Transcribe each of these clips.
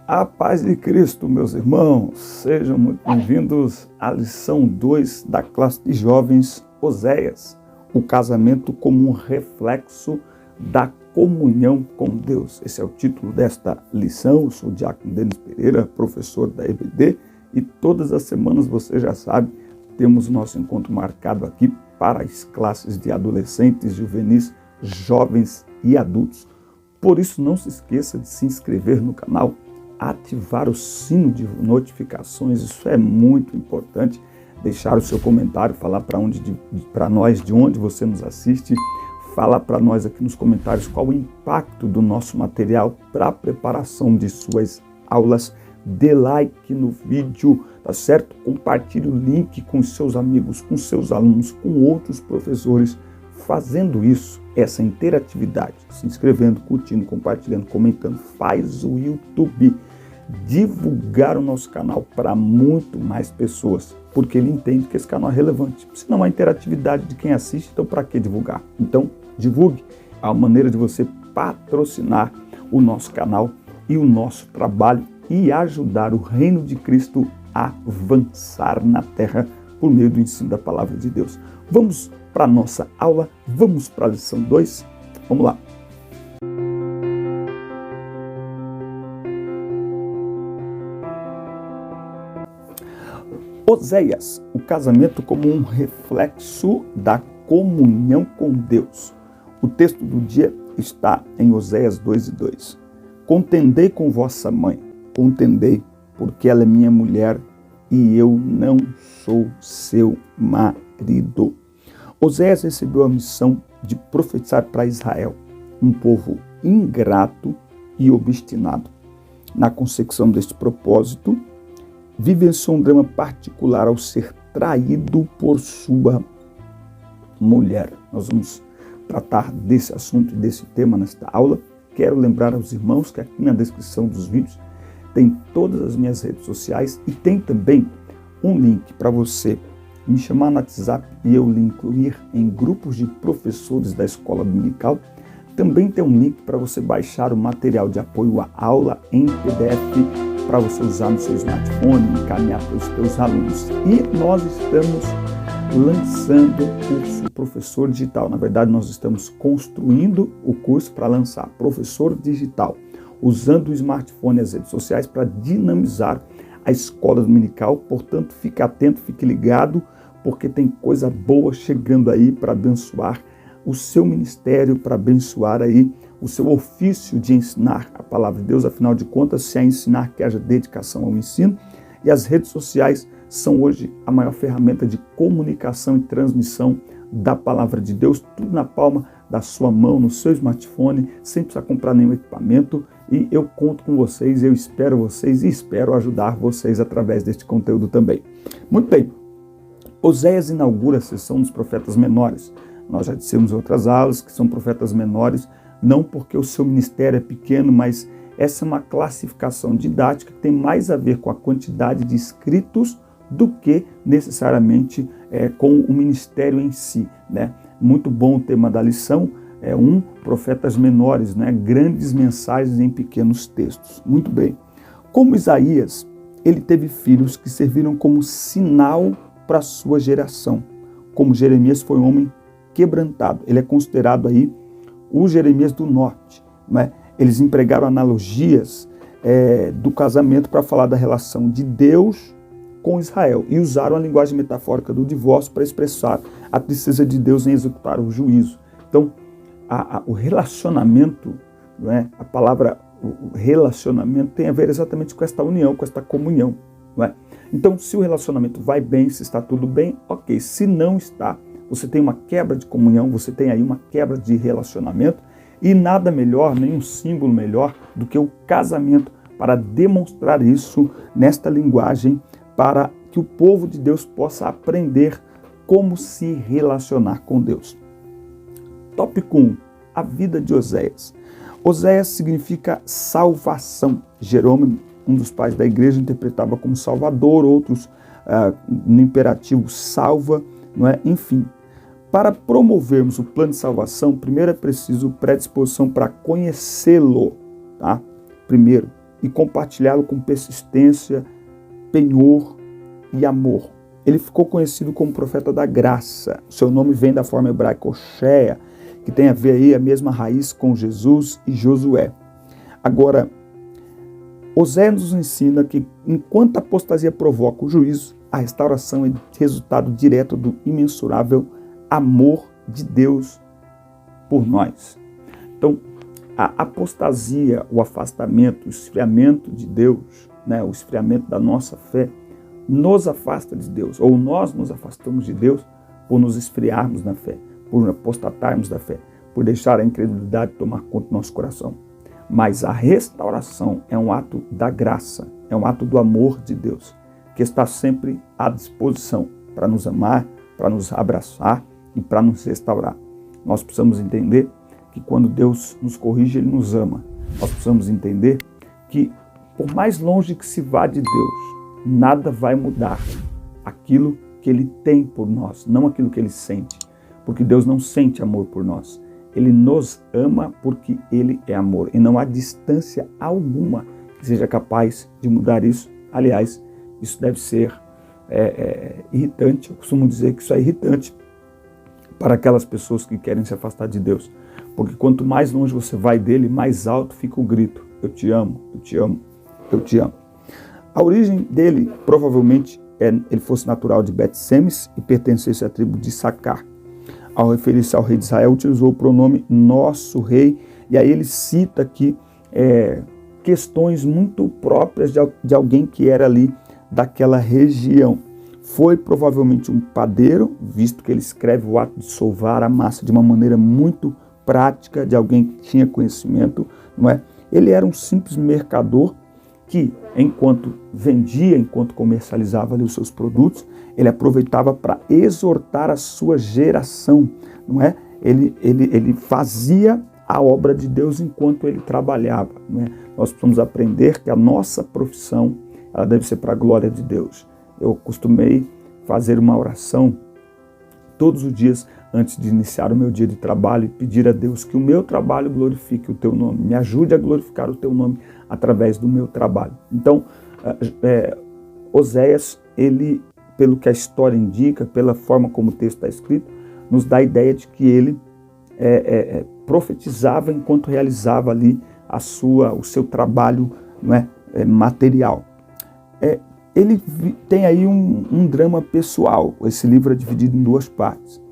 A paz de Cristo, meus irmãos, sejam muito bem-vindos à lição 2 da classe de jovens Oséias, o casamento como um reflexo da comunhão com Deus. Esse é o título desta lição. Eu sou o Diácono Denis Pereira, professor da EBD, e todas as semanas, você já sabe, temos o nosso encontro marcado aqui para as classes de adolescentes, juvenis, jovens e adultos. Por isso, não se esqueça de se inscrever no canal, ativar o sino de notificações, isso é muito importante. Deixar o seu comentário, falar para nós de onde você nos assiste, falar para nós aqui nos comentários qual o impacto do nosso material para a preparação de suas aulas. Dê like no vídeo, tá certo? Compartilhe o link com seus amigos, com seus alunos, com outros professores. Fazendo isso, essa interatividade, se inscrevendo, curtindo, compartilhando, comentando, faz o YouTube divulgar o nosso canal para muito mais pessoas, porque ele entende que esse canal é relevante. Se não há interatividade de quem assiste, então para que divulgar? Então, divulgue. Há uma maneira de você patrocinar o nosso canal e o nosso trabalho e ajudar o reino de Cristo a avançar na terra por meio do ensino da palavra de Deus. Vamos para a nossa aula, vamos para a lição 2, vamos lá. Oséias, o casamento como um reflexo da comunhão com Deus. O texto do dia está em Oséias 2:2. Contendei com vossa mãe, contendei, porque ela é minha mulher e eu não sou seu marido. Oséias recebeu a missão de profetizar para Israel, um povo ingrato e obstinado. Na consecução deste propósito, vivenciou um drama particular ao ser traído por sua mulher. Nós vamos tratar desse assunto e desse tema nesta aula. Quero lembrar aos irmãos que aqui na descrição dos vídeos tem todas as minhas redes sociais e tem também um link para você me chamar no WhatsApp e eu lhe incluir em grupos de professores da escola dominical. Também tem um link para você baixar o material de apoio à aula em PDF para você usar no seu smartphone e encaminhar para os seus alunos. E nós estamos lançando o curso Professor Digital. Na verdade, nós estamos construindo o curso para lançar Professor Digital, usando o smartphone e as redes sociais para dinamizar a escola dominical. Portanto, fique atento, fique ligado, porque tem coisa boa chegando aí para abençoar o seu ministério, para abençoar aí o seu ofício de ensinar a palavra de Deus. Afinal de contas, se é ensinar, que haja dedicação ao ensino. E as redes sociais são hoje a maior ferramenta de comunicação e transmissão da palavra de Deus, tudo na palma da sua mão, no seu smartphone, sem precisar comprar nenhum equipamento. E eu conto com vocês, eu espero vocês e espero ajudar vocês através deste conteúdo também. Muito bem, Oséias inaugura a sessão dos profetas menores. Nós já dissemos em outras aulas que são profetas menores, não porque o seu ministério é pequeno, mas essa é uma classificação didática que tem mais a ver com a quantidade de escritos do que necessariamente com o ministério em si, né? Muito bom o tema da lição, profetas menores, né? Grandes mensagens em pequenos textos. Muito bem. Como Isaías, ele teve filhos que serviram como sinal para a sua geração. Como Jeremias foi um homem quebrantado. Ele é considerado aí o Jeremias do norte, né? Eles empregaram analogias do casamento para falar da relação de Deus com Israel e usaram a linguagem metafórica do divórcio para expressar a tristeza de Deus em executar o juízo. Então, o relacionamento, né? A palavra relacionamento tem a ver exatamente com esta união, com esta comunhão, não é? Então, se o relacionamento vai bem, se está tudo bem, ok. Se não está, você tem uma quebra de comunhão, você tem aí uma quebra de relacionamento, e nada melhor, nenhum símbolo melhor do que o casamento para demonstrar isso nesta linguagem, para que o povo de Deus possa aprender como se relacionar com Deus. Tópico 1. A vida de Oséias. Oséias significa salvação. Jerônimo, um dos pais da igreja, interpretava como salvador, outros no imperativo salva, não é? Enfim, para promovermos o plano de salvação, primeiro é preciso predisposição para conhecê-lo, tá? Primeiro. e compartilhá-lo com persistência, penhor e amor. Ele ficou conhecido como profeta da graça. O seu nome vem da forma hebraica Oséia, que tem a ver aí a mesma raiz com Jesus e Josué. Agora, Oséias nos ensina que enquanto a apostasia provoca o juízo, a restauração é resultado direto do imensurável amor de Deus por nós. Então, a apostasia, o afastamento, o esfriamento de Deus, o esfriamento da nossa fé, nos afasta de Deus, ou nós nos afastamos de Deus por nos esfriarmos na fé, por apostatarmos da fé, por deixar a incredulidade tomar conta do nosso coração. Mas a restauração é um ato da graça, é um ato do amor de Deus, que está sempre à disposição para nos amar, para nos abraçar e para nos restaurar. Nós precisamos entender que quando Deus nos corrige, Ele nos ama. Nós precisamos entender que, por mais longe que se vá de Deus, nada vai mudar aquilo que Ele tem por nós, não aquilo que Ele sente. Porque Deus não sente amor por nós. Ele nos ama porque Ele é amor. E não há distância alguma que seja capaz de mudar isso. Aliás, isso deve ser irritante. Eu costumo dizer que isso é irritante para aquelas pessoas que querem se afastar de Deus. Porque quanto mais longe você vai dele, mais alto fica o grito. Eu te amo, eu te amo, eu te amo. A origem dele, provavelmente, ele fosse natural de Bet-Semes e pertencesse à tribo de Sacar. Ao referir-se ao rei de Israel, utilizou o pronome nosso rei, e aí ele cita aqui questões muito próprias de alguém que era ali daquela região. Foi provavelmente um padeiro, visto que ele escreve o ato de sovar a massa de uma maneira muito prática, de alguém que tinha conhecimento, não é? Ele era um simples mercador que, enquanto vendia, enquanto comercializava ali os seus produtos, ele aproveitava para exortar a sua geração, não é? Ele fazia a obra de Deus enquanto ele trabalhava, não é? Nós precisamos aprender que a nossa profissão, ela deve ser para a glória de Deus. Eu costumei fazer uma oração todos os dias antes de iniciar o meu dia de trabalho e pedir a Deus que o meu trabalho glorifique o teu nome, me ajude a glorificar o teu nome através do meu trabalho. Então, Oséias, ele, pelo que a história indica, pela forma como o texto está escrito, nos dá a ideia de que ele profetizava enquanto realizava ali o seu trabalho, não é, material. Ele tem aí um drama pessoal. Esse livro é dividido em duas partes.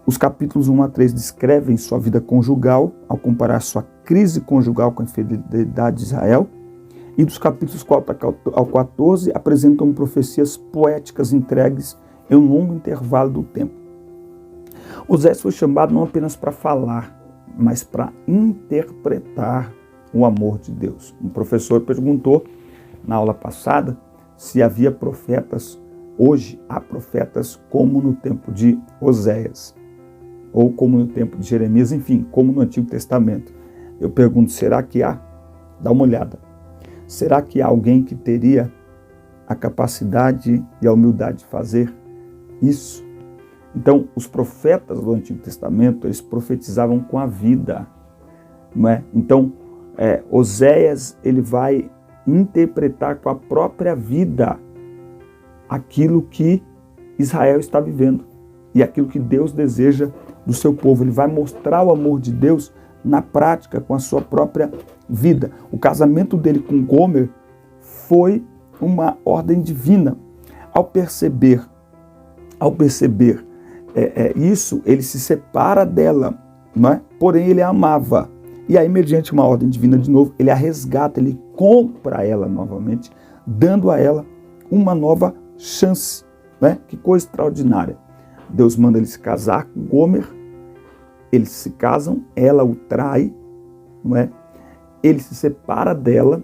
Os capítulos 1 a 3 descrevem sua vida conjugal, ao comparar sua crise conjugal com a infidelidade de Israel. E dos capítulos 4 ao 14 apresentam profecias poéticas entregues em um longo intervalo do tempo. Oséias foi chamado não apenas para falar, mas para interpretar o amor de Deus. Um professor perguntou na aula passada se havia profetas, hoje há profetas como no tempo de Oséias, ou como no tempo de Jeremias, enfim, como no Antigo Testamento. Eu pergunto, será que há? Dá uma olhada. Será que há alguém que teria a capacidade e a humildade de fazer isso? Então, os profetas do Antigo Testamento, eles profetizavam com a vida, não é? Então, Oséias, ele vai interpretar com a própria vida aquilo que Israel está vivendo e aquilo que Deus deseja do seu povo. Ele vai mostrar o amor de Deus na prática, com a sua própria vida. O casamento dele com Gomer foi uma ordem divina. Ao perceber isso, ele se separa dela, não é? Porém ele a amava. E aí, mediante uma ordem divina de novo, ele a resgata, ele compra ela novamente, dando a ela uma nova chance, né? Que coisa extraordinária. Deus manda ele se casar com Gomer, eles se casam, ela o trai, não é? Ele se separa dela,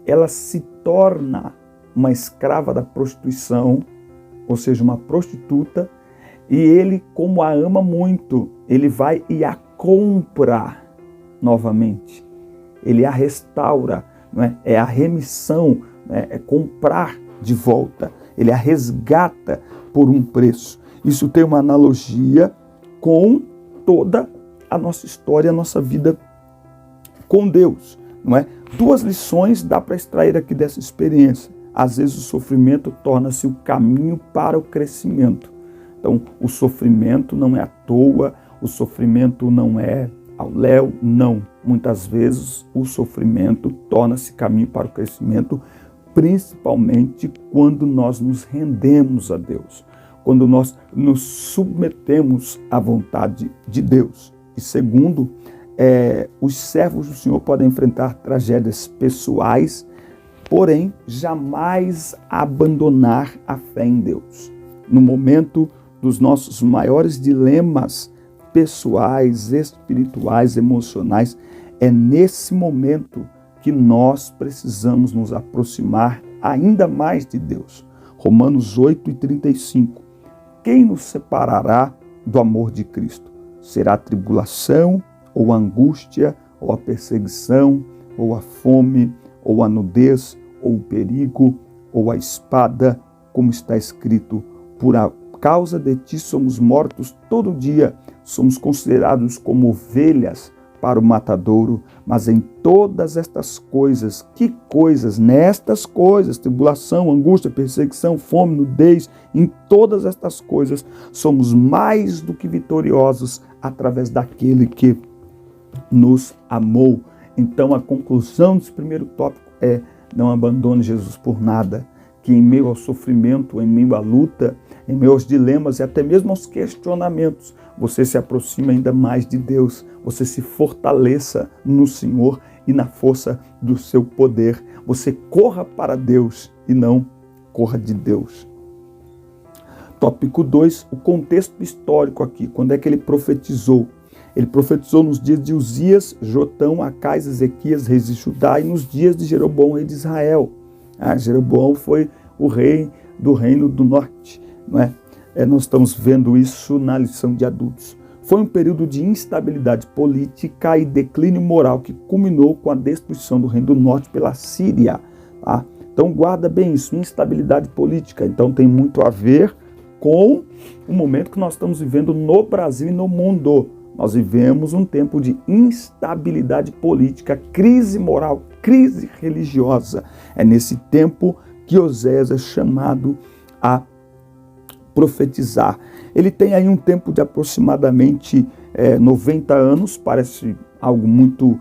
ela se torna uma escrava da prostituição, ou seja, uma prostituta, e ele, como a ama muito, ele vai e a compra novamente. Ele a restaura, não é? É a remissão, né? É comprar de volta. Ele a resgata por um preço. Isso tem uma analogia com toda a nossa história, a nossa vida com Deus, não é? Duas lições dá para extrair aqui dessa experiência. Às vezes o sofrimento torna-se o caminho para o crescimento. Então, o sofrimento não é à toa, o sofrimento não é ao léu, não. Muitas vezes o sofrimento torna-se caminho para o crescimento, principalmente quando nós nos rendemos a Deus, quando nós nos submetemos à vontade de Deus. E segundo, os servos do Senhor podem enfrentar tragédias pessoais, porém jamais abandonar a fé em Deus. No momento dos nossos maiores dilemas pessoais, espirituais, emocionais, é nesse momento que nós precisamos nos aproximar ainda mais de Deus. Romanos 8:35. Quem nos separará do amor de Cristo? Será a tribulação, ou a angústia, ou a perseguição, ou a fome, ou a nudez, ou o perigo, ou a espada, como está escrito, por causa de ti somos mortos todo dia, somos considerados como ovelhas para o matadouro, mas em todas estas coisas, que coisas? Nestas coisas, tribulação, angústia, perseguição, fome, nudez, em todas estas coisas, somos mais do que vitoriosos através daquele que nos amou. Então a conclusão desse primeiro tópico é: não abandone Jesus por nada, que em meio ao sofrimento, em meio à luta, em meio aos dilemas e até mesmo aos questionamentos, você se aproxime ainda mais de Deus, você se fortaleça no Senhor e na força do seu poder. Você corra para Deus e não corra de Deus. Tópico 2, o contexto histórico aqui. Quando é que ele profetizou? Ele profetizou nos dias de Uzias, Jotão, Acais, Ezequias, reis de Judá, e nos dias de Jeroboão, rei de Israel. Jeroboão foi o rei do reino do norte, não é? Nós estamos vendo isso na lição de adultos. Foi um período de instabilidade política e declínio moral que culminou com a destruição do reino do norte pela Síria. Tá? Então guarda bem isso, instabilidade política. Então tem muito a ver com o momento que nós estamos vivendo no Brasil e no mundo. Nós vivemos um tempo de instabilidade política, crise moral, crise religiosa. É nesse tempo que Oséias é chamado a profetizar. Ele tem aí um tempo de aproximadamente 90 anos, parece algo muito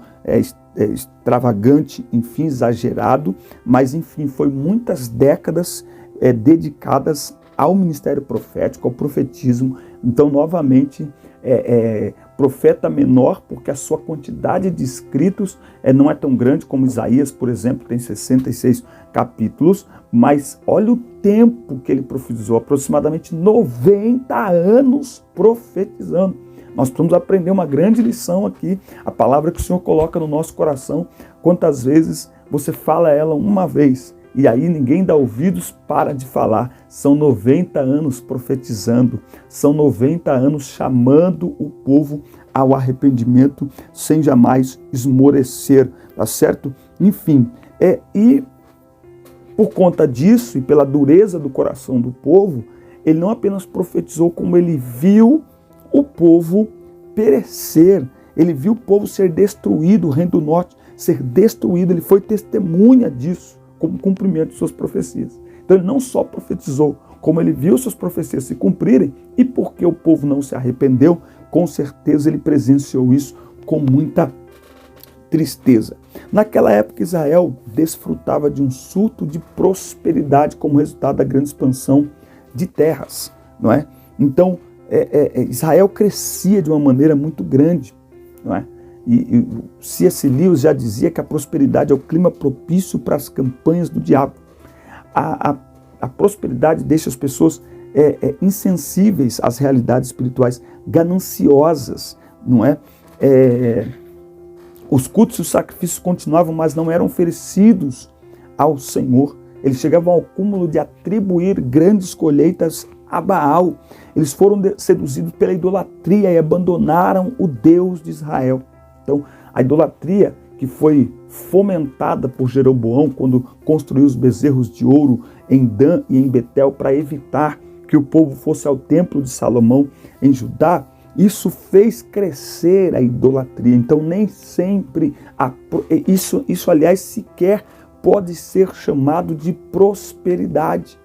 extravagante, enfim, exagerado, mas enfim, foi muitas décadas dedicadas ao ministério profético, ao profetismo. Então, novamente, profeta menor, porque a sua quantidade de escritos não é tão grande como Isaías, por exemplo, tem 66 capítulos, mas olha o tempo que ele profetizou, aproximadamente 90 anos profetizando. Nós precisamos aprender uma grande lição aqui, a palavra que o Senhor coloca no nosso coração. Quantas vezes você fala ela uma vez, e aí ninguém dá ouvidos, para de falar. São 90 anos profetizando, são 90 anos chamando o povo ao arrependimento sem jamais esmorecer, tá certo? Enfim, e por conta disso e pela dureza do coração do povo, ele não apenas profetizou, como ele viu o povo perecer, ele viu o povo ser destruído, o reino do norte ser destruído, ele foi testemunha disso, como cumprimento de suas profecias. Então ele não só profetizou, como ele viu suas profecias se cumprirem, e porque o povo não se arrependeu, com certeza ele presenciou isso com muita tristeza. Naquela época Israel desfrutava de um surto de prosperidade como resultado da grande expansão de terras, não é? Então Israel crescia de uma maneira muito grande, não é? E C.S. Lewis já dizia que a prosperidade é o clima propício para as campanhas do diabo. A prosperidade deixa as pessoas insensíveis às realidades espirituais, gananciosas, não é? Os cultos e os sacrifícios continuavam, mas não eram oferecidos ao Senhor. Eles chegavam ao cúmulo de atribuir grandes colheitas a Baal. Eles foram seduzidos pela idolatria e abandonaram o Deus de Israel. Então, a idolatria que foi fomentada por Jeroboão quando construiu os bezerros de ouro em Dan e em Betel para evitar que o povo fosse ao templo de Salomão em Judá, Isso fez crescer a idolatria. Então nem sempre isso aliás sequer pode ser chamado de prosperidade.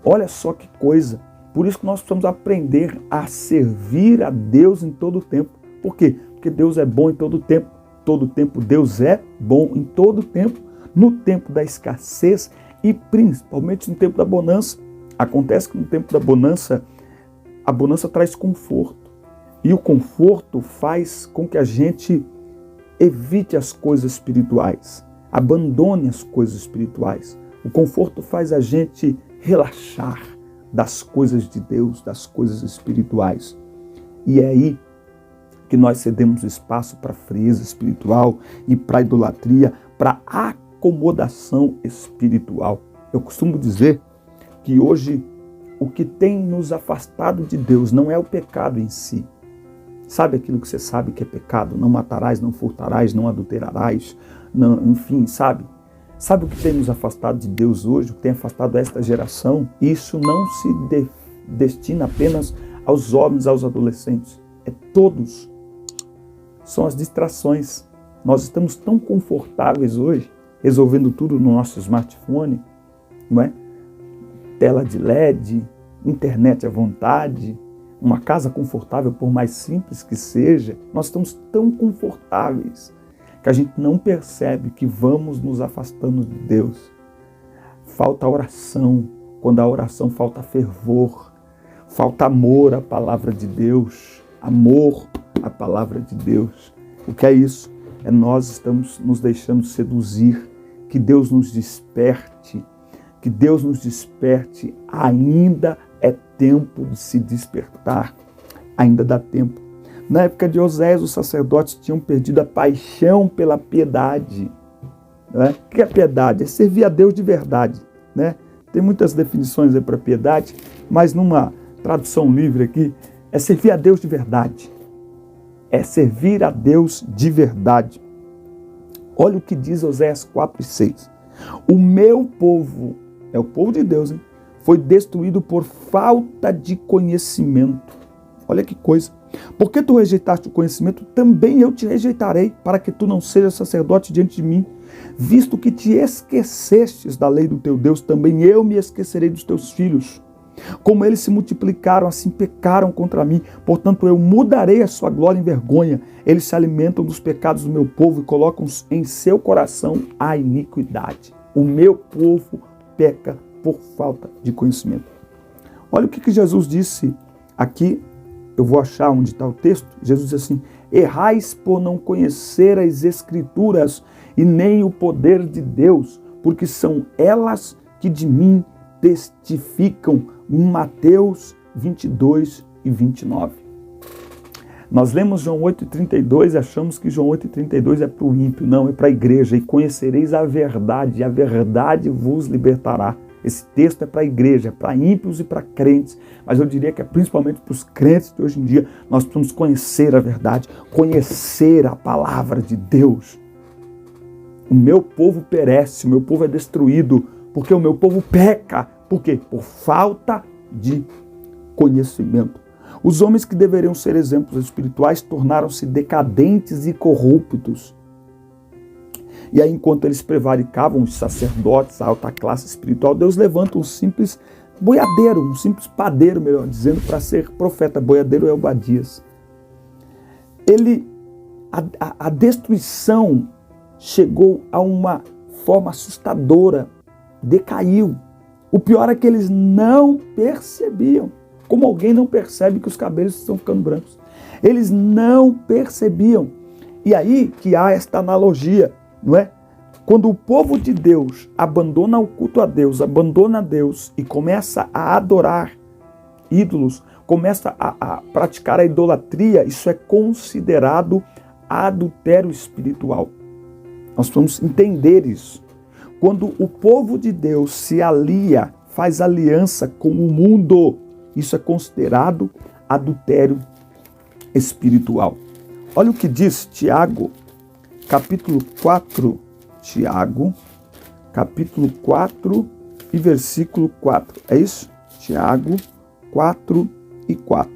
Olha só que coisa. Por isso que nós precisamos aprender a servir a Deus em todo o tempo. Por quê? Porque Deus é bom em todo o tempo. Todo o tempo Deus é bom em todo o tempo. No tempo da escassez e principalmente no tempo da bonança. Acontece que no tempo da bonança, a bonança traz conforto. E o conforto faz com que a gente evite as coisas espirituais, abandone as coisas espirituais. O conforto faz a gente relaxar das coisas de Deus, das coisas espirituais. E é aí que nós cedemos espaço para a frieza espiritual e para a idolatria, para a acomodação espiritual. Eu costumo dizer que hoje o que tem nos afastado de Deus não é o pecado em si. Sabe aquilo que você sabe que é pecado? Não matarás, não furtarás, não adulterarás, não, enfim, sabe? Sabe o que tem nos afastado de Deus hoje, o que tem afastado esta geração? Isso não se destina apenas aos homens, aos adolescentes. É todos. São as distrações. Nós estamos tão confortáveis hoje, resolvendo tudo no nosso smartphone, não é? Tela de LED, internet à vontade, uma casa confortável, por mais simples que seja. Nós estamos tão confortáveis que a gente não percebe que vamos nos afastando de Deus. Falta oração. Quando a oração falta fervor, falta amor à palavra de Deus, amor à palavra de Deus. O que é isso? É nós estamos nos deixando seduzir, que Deus nos desperte, ainda é tempo de se despertar, ainda dá tempo. Na época de Oséias, os sacerdotes tinham perdido a paixão pela piedade. Né? O que é piedade? É servir a Deus de verdade. Né? Tem muitas definições aí para piedade, mas numa tradução livre aqui, é servir a Deus de verdade. É servir a Deus de verdade. Olha o que diz Oséias 4:6. O meu povo, é o povo de Deus, hein? Foi destruído por falta de conhecimento. Olha que coisa. Porque tu rejeitaste o conhecimento, também eu te rejeitarei, para que tu não sejas sacerdote diante de mim. Visto que te esquecestes da lei do teu Deus, também eu me esquecerei dos teus filhos. Como eles se multiplicaram, assim pecaram contra mim. Portanto, eu mudarei a sua glória em vergonha. Eles se alimentam dos pecados do meu povo e colocam em seu coração a iniquidade. O meu povo peca por falta de conhecimento. Olha o que Jesus disse aqui. Eu vou achar onde está o texto. Jesus diz assim: errais por não conhecer as Escrituras e nem o poder de Deus, porque são elas que de mim testificam. Mateus 22 e 29. Nós lemos João 8,32 e achamos que João 8,32 é para o ímpio. Não, é para a igreja. E conhecereis a verdade vos libertará. Esse texto é para a igreja, para ímpios e para crentes. Mas eu diria que é principalmente para os crentes de hoje em dia. Nós precisamos conhecer a verdade, conhecer a palavra de Deus. O meu povo perece, o meu povo é destruído, porque o meu povo peca. Por quê? Por falta de conhecimento. Os homens que deveriam ser exemplos espirituais tornaram-se decadentes e corruptos. E aí, enquanto eles prevaricavam, os sacerdotes, a alta classe espiritual, Deus levanta um simples boiadeiro, um simples padeiro, melhor dizendo, para ser profeta. Boiadeiro é Obadias. A destruição chegou a uma forma assustadora, decaiu. O pior é que eles não percebiam, como alguém não percebe que os cabelos estão ficando brancos. Eles não percebiam. E aí que há esta analogia, não é? Quando o povo de Deus abandona o culto a Deus, abandona Deus e começa a adorar ídolos, começa a praticar a idolatria, isso é considerado adultério espiritual. Nós vamos entender isso. Quando o povo de Deus se alia, faz aliança com o mundo, isso é considerado adultério espiritual. Olha o que diz Tiago, capítulo 4, Tiago, capítulo 4 e versículo 4. É isso? Tiago 4 e 4.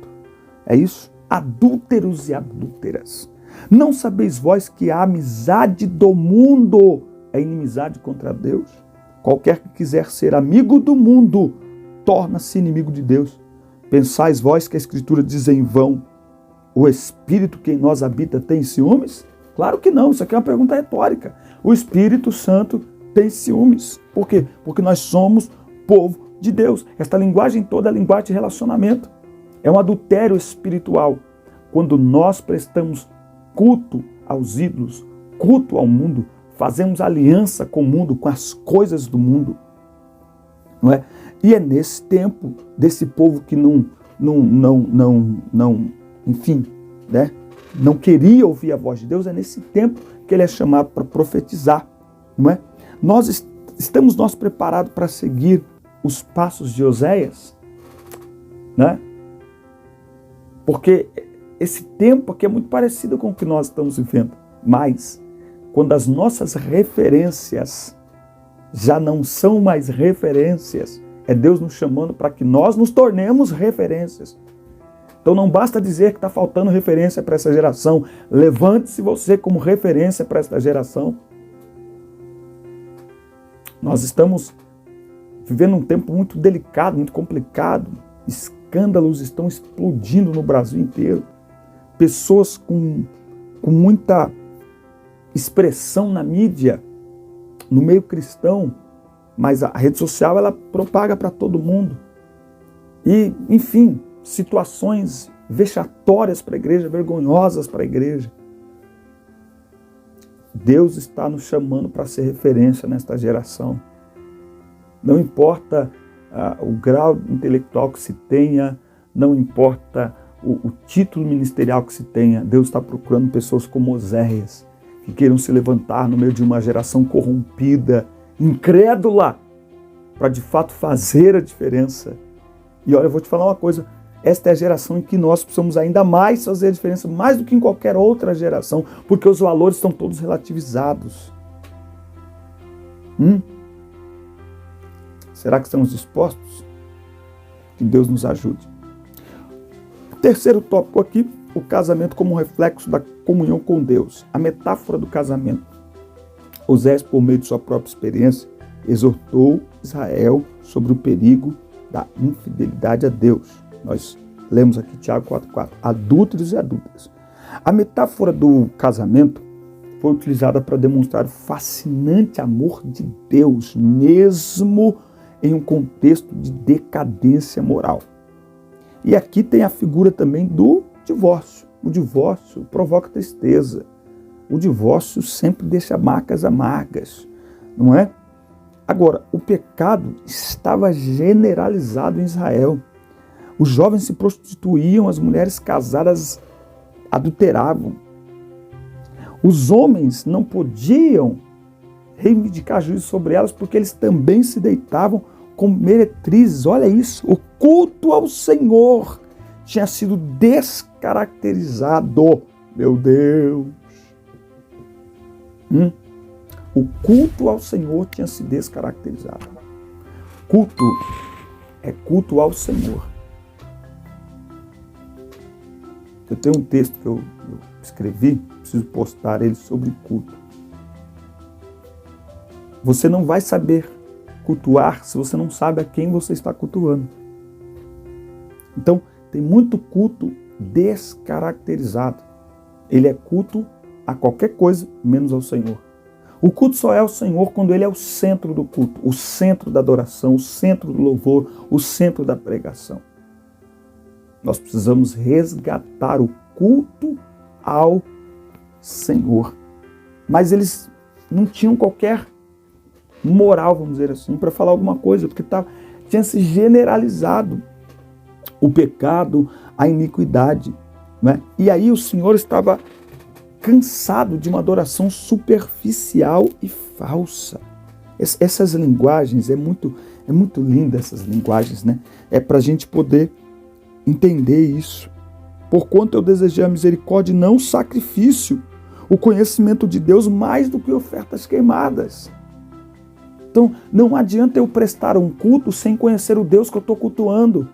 É isso? adúlteros e adúlteras. Não sabeis vós que a amizade do mundo é inimizade contra Deus? Qualquer que quiser ser amigo do mundo, torna-se inimigo de Deus. Pensais vós que a Escritura diz em vão, o Espírito que em nós habita tem ciúmes? Claro que não, isso aqui é uma pergunta retórica. O Espírito Santo tem ciúmes. Por quê? Porque nós somos povo de Deus. Esta linguagem toda é linguagem de relacionamento. É um adultério espiritual. Quando nós prestamos culto aos ídolos, culto ao mundo, fazemos aliança com o mundo, com as coisas do mundo. Não é? E é nesse tempo desse povo que enfim, né? Não queria ouvir a voz de Deus, é nesse tempo que ele é chamado para profetizar. Não é? Estamos nós preparados para seguir os passos de Oséias? Né? Porque esse tempo aqui é muito parecido com o que nós estamos vivendo. Mas, quando as nossas referências já não são mais referências, é Deus nos chamando para que nós nos tornemos referências. Então não basta dizer que está faltando referência para essa geração. Levante-se você como referência para esta geração. Nós estamos vivendo um tempo muito delicado, muito complicado. Escândalos estão explodindo no Brasil inteiro. Pessoas com muita expressão na mídia, no meio cristão, mas a rede social ela propaga para todo mundo. E, enfim, situações vexatórias para a igreja, vergonhosas para a igreja. Deus está nos chamando para ser referência nesta geração. Não importa o grau intelectual que se tenha, não importa o título ministerial que se tenha, Deus está procurando pessoas como Oséias, que queiram se levantar no meio de uma geração corrompida, incrédula, para de fato fazer a diferença. E olha, eu vou te falar uma coisa, esta é a geração em que nós precisamos ainda mais fazer a diferença, mais do que em qualquer outra geração, porque os valores estão todos relativizados. Será que estamos dispostos? Que Deus nos ajude. Terceiro tópico aqui, o casamento como reflexo da comunhão com Deus. A metáfora do casamento. Oséias, por meio de sua própria experiência, exortou Israel sobre o perigo da infidelidade a Deus. Nós lemos aqui Tiago 4,4. Adúlteros e adúlteras. A metáfora do casamento foi utilizada para demonstrar o fascinante amor de Deus, mesmo em um contexto de decadência moral. E aqui tem a figura também do divórcio. O divórcio provoca tristeza. O divórcio sempre deixa marcas amargas, não é? Agora, o pecado estava generalizado em Israel. Os jovens se prostituíam, as mulheres casadas adulteravam. Os homens não podiam reivindicar juízo sobre elas porque eles também se deitavam com meretrizes. Olha isso, o culto ao Senhor tinha sido descaracterizado. Meu Deus! O culto ao Senhor tinha se descaracterizado. Culto é culto ao Senhor. Eu tenho um texto que eu escrevi, preciso postar ele sobre culto. Você não vai saber cultuar se você não sabe a quem você está cultuando. Então, tem muito culto descaracterizado. Ele é culto a qualquer coisa, menos ao Senhor. O culto só é ao Senhor quando Ele é o centro do culto, o centro da adoração, o centro do louvor, o centro da pregação. Nós precisamos resgatar o culto ao Senhor. Mas eles não tinham qualquer moral, vamos dizer assim, para falar alguma coisa, porque tinha se generalizado o pecado, a iniquidade. Né? E aí o Senhor estava cansado de uma adoração superficial e falsa. Essas linguagens, é muito linda essas linguagens, né? É para a gente poder entender isso. Porquanto eu desejei a misericórdia e não o sacrifício, o conhecimento de Deus mais do que ofertas queimadas. Então, não adianta eu prestar um culto sem conhecer o Deus que eu estou cultuando.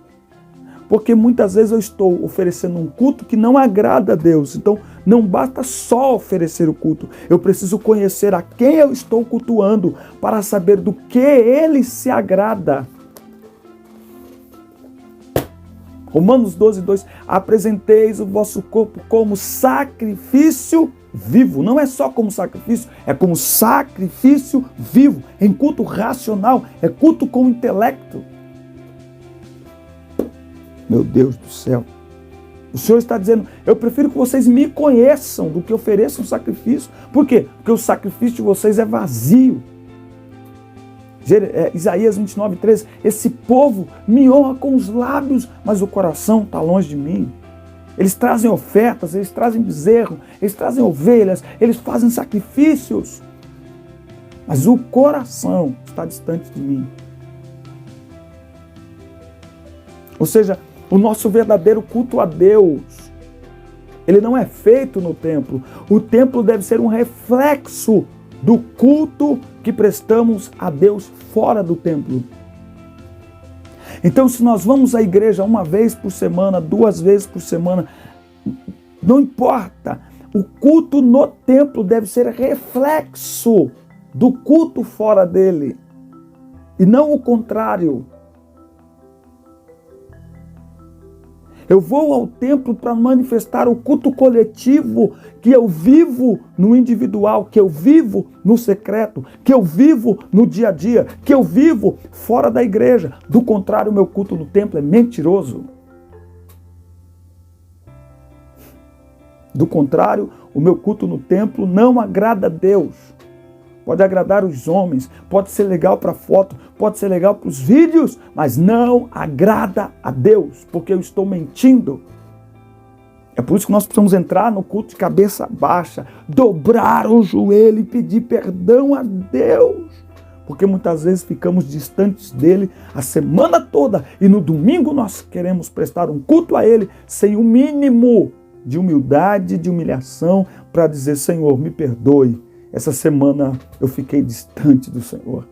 Porque muitas vezes eu estou oferecendo um culto que não agrada a Deus. Então, não basta só oferecer o culto. Eu preciso conhecer a quem eu estou cultuando para saber do que ele se agrada. Romanos 12:2, apresenteis o vosso corpo como sacrifício vivo. Não é só como sacrifício, é como sacrifício vivo. Em culto racional, é culto com intelecto. Meu Deus do céu. O Senhor está dizendo, eu prefiro que vocês me conheçam do que ofereçam sacrifício. Por quê? Porque o sacrifício de vocês é vazio. Isaías 29:13, esse povo me honra com os lábios, mas o coração está longe de mim. Eles trazem ofertas, eles trazem bezerro, eles trazem ovelhas, eles fazem sacrifícios, mas o coração está distante de mim. Ou seja, o nosso verdadeiro culto a Deus, ele não é feito no templo. O templo deve ser um reflexo do culto que prestamos a Deus fora do templo. Então, se nós vamos à igreja uma vez por semana, 2 vezes por semana, não importa. O culto no templo deve ser reflexo do culto fora dele, e não o contrário. Eu vou ao templo para manifestar o culto coletivo que eu vivo no individual, que eu vivo no secreto, que eu vivo no dia a dia, que eu vivo fora da igreja. Do contrário, o meu culto no templo é mentiroso. Do contrário, o meu culto no templo não agrada a Deus. Pode agradar os homens, pode ser legal para foto, pode ser legal para os vídeos, mas não agrada a Deus, porque eu estou mentindo. É por isso que nós precisamos entrar no culto de cabeça baixa, dobrar o joelho e pedir perdão a Deus, porque muitas vezes ficamos distantes dele a semana toda e no domingo nós queremos prestar um culto a ele sem o mínimo de humildade, de humilhação, para dizer, Senhor, me perdoe. Essa semana eu fiquei distante do Senhor.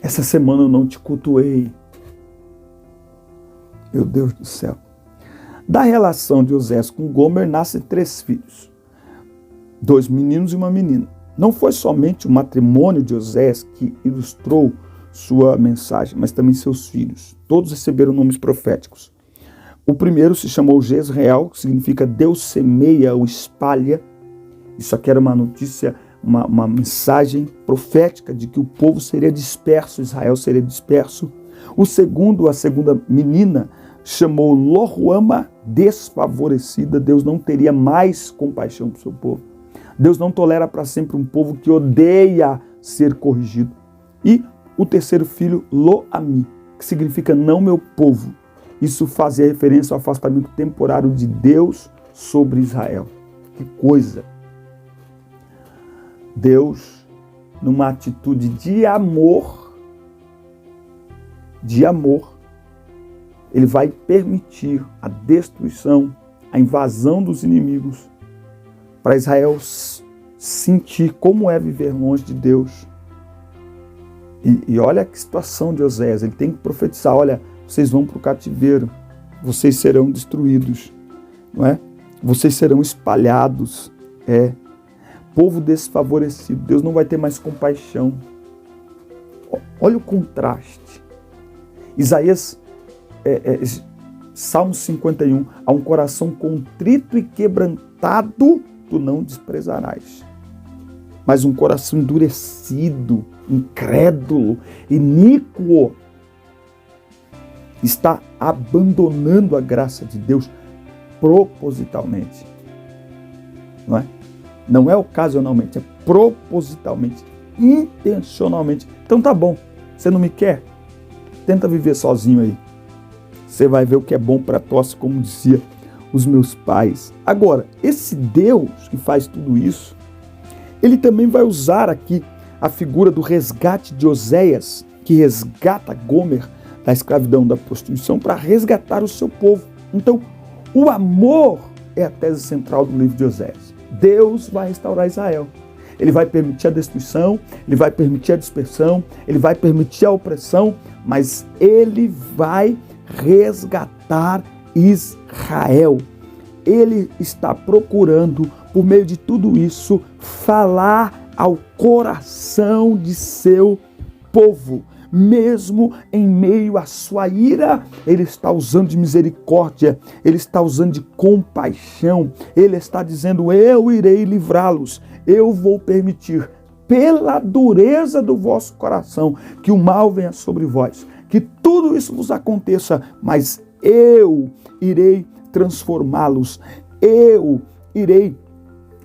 Essa semana eu não te cultuei. Meu Deus do céu. Da relação de Osés com Gomer nascem 3 filhos. 2 meninos e uma menina. Não foi somente o matrimônio de Osés que ilustrou sua mensagem, mas também seus filhos. Todos receberam nomes proféticos. O primeiro se chamou Jezreel, que significa Deus semeia ou espalha. Isso aqui era uma notícia, uma mensagem profética de que o povo seria disperso, Israel seria disperso. A segunda menina, chamou Lo-ruama, desfavorecida. Deus não teria mais compaixão do seu povo. Deus não tolera para sempre um povo que odeia ser corrigido. E o terceiro filho, Lo-ami, que significa não meu povo. Isso fazia referência ao afastamento temporário de Deus sobre Israel. Que coisa! Deus, numa atitude de amor, Ele vai permitir a destruição, a invasão dos inimigos, para Israel sentir como é viver longe de Deus. E olha que situação de Osés, ele tem que profetizar, olha, vocês vão para o cativeiro, vocês serão destruídos, não é? Vocês serão espalhados, povo desfavorecido, Deus não vai ter mais compaixão. Olha o contraste. Isaías, Salmo 51, a um coração contrito e quebrantado, tu não desprezarás. Mas um coração endurecido, incrédulo, iníquo, está abandonando a graça de Deus propositalmente. Não é? Não é ocasionalmente, é propositalmente, intencionalmente. Então tá bom, você não me quer? Tenta viver sozinho aí. Você vai ver o que é bom para tosse, como dizia os meus pais. Agora, esse Deus que faz tudo isso, ele também vai usar aqui a figura do resgate de Oséias, que resgata Gomer da escravidão, da prostituição, para resgatar o seu povo. Então, o amor é a tese central do livro de Oséias. Deus vai restaurar Israel. Ele vai permitir a destruição, ele vai permitir a dispersão, ele vai permitir a opressão, mas ele vai resgatar libertar Israel. Ele está procurando, por meio de tudo isso, falar ao coração de seu povo. Mesmo em meio à sua ira, ele está usando de misericórdia, ele está usando de compaixão, ele está dizendo: eu irei livrá-los, eu vou permitir, pela dureza do vosso coração, que o mal venha sobre vós, que tudo isso vos aconteça, mas eu irei transformá-los, eu irei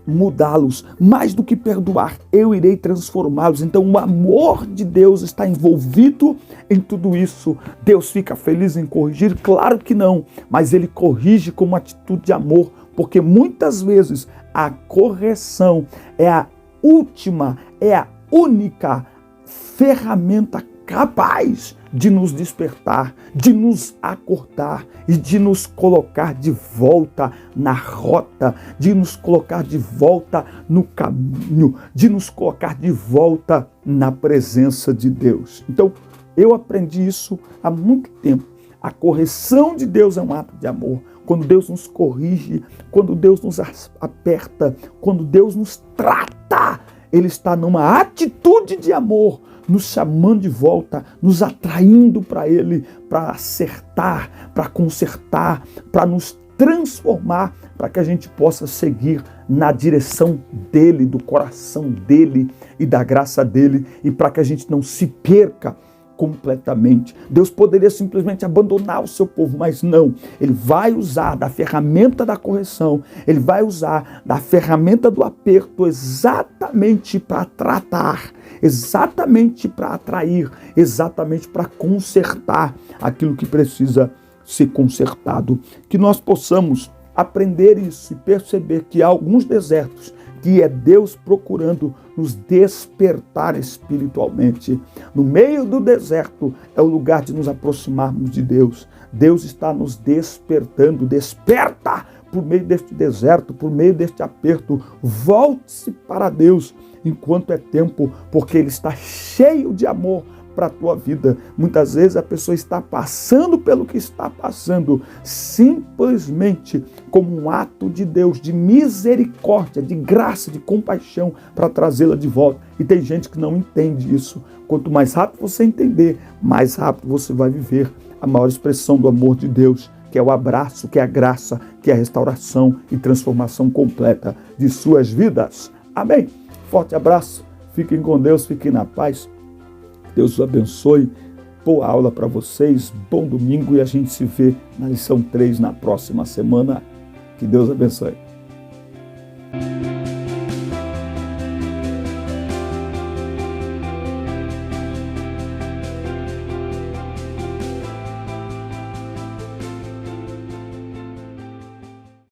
mudá-los, mais do que perdoar, eu irei transformá-los. Então o amor de Deus está envolvido em tudo isso. Deus fica feliz em corrigir? Claro que não, mas ele corrige com uma atitude de amor, porque muitas vezes a correção é a última, é a única ferramenta capaz de nos despertar, de nos acordar e de nos colocar de volta na rota, de nos colocar de volta no caminho, de nos colocar de volta na presença de Deus. Então, eu aprendi isso há muito tempo. A correção de Deus é um ato de amor. Quando Deus nos corrige, quando Deus nos aperta, quando Deus nos trata, Ele está numa atitude de amor, nos chamando de volta, nos atraindo para Ele, para acertar, para consertar, para nos transformar, para que a gente possa seguir na direção dEle, do coração dEle e da graça dEle, e para que a gente não se perca completamente. Deus poderia simplesmente abandonar o seu povo, mas não. Ele vai usar da ferramenta da correção, ele vai usar da ferramenta do aperto exatamente para tratar, exatamente para atrair, exatamente para consertar aquilo que precisa ser consertado. Que nós possamos aprender isso e perceber que há alguns desertos que é Deus procurando nos despertar espiritualmente. No meio do deserto é o lugar de nos aproximarmos de Deus. Deus está nos despertando. Desperta por meio deste deserto, por meio deste aperto. Volte-se para Deus enquanto é tempo, porque Ele está cheio de amor para a tua vida. Muitas vezes a pessoa está passando pelo que está passando simplesmente como um ato de Deus, de misericórdia, de graça, de compaixão, para trazê-la de volta. E tem gente que não entende isso. Quanto mais rápido você entender, mais rápido você vai viver a maior expressão do amor de Deus, que é o abraço, que é a graça, que é a restauração e transformação completa de suas vidas. Amém? Forte abraço, fiquem com Deus, fiquem na paz. Deus os abençoe, boa aula para vocês, bom domingo e a gente se vê na lição 3 na próxima semana. Que Deus abençoe.